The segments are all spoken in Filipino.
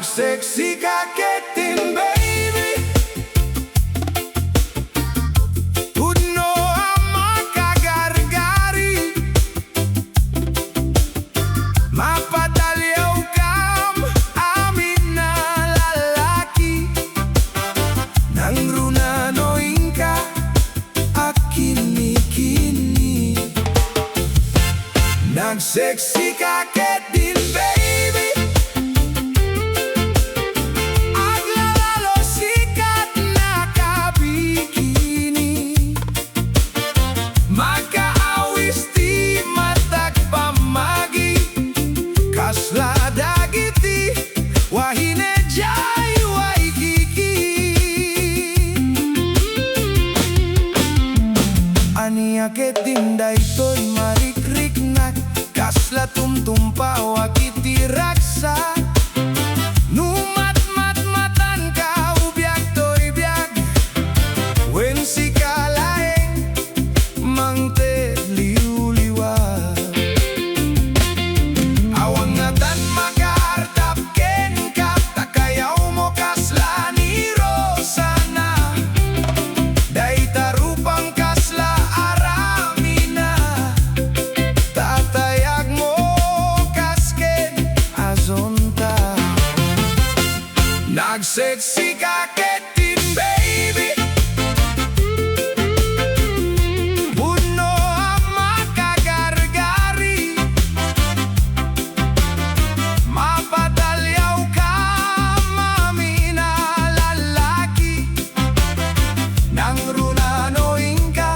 Nagseksi Ketdin, baby. Udno ang makagargari, mapadalyaw kam amin na lalaki. Nang runanoin ka akini-kini. Nagseksi Ketdin, baby. Aglalalo sikat na kabikini. Magkaawis di matagpamagi, kasla dagiti wahine jay waikiki. Ania Ketdin daytoy marikrik na, kasla tumtumpa wakiti raksa. Numat-mat-matan ka ubyak toy biag, wen si kalaeng mangte liuliwag. Awang ngatan makahartap ken ka, takayaw mo kasla ni Rosana. Dayta rupang kasla aramina, tatayag mo kasken azonta. Nagseksi Ketdin, baby. Budno ang makagargari, mapadalyaw ka mami na lalaki. Nang runanoin ka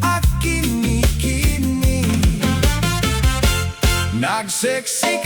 akini-kini. Nagseksi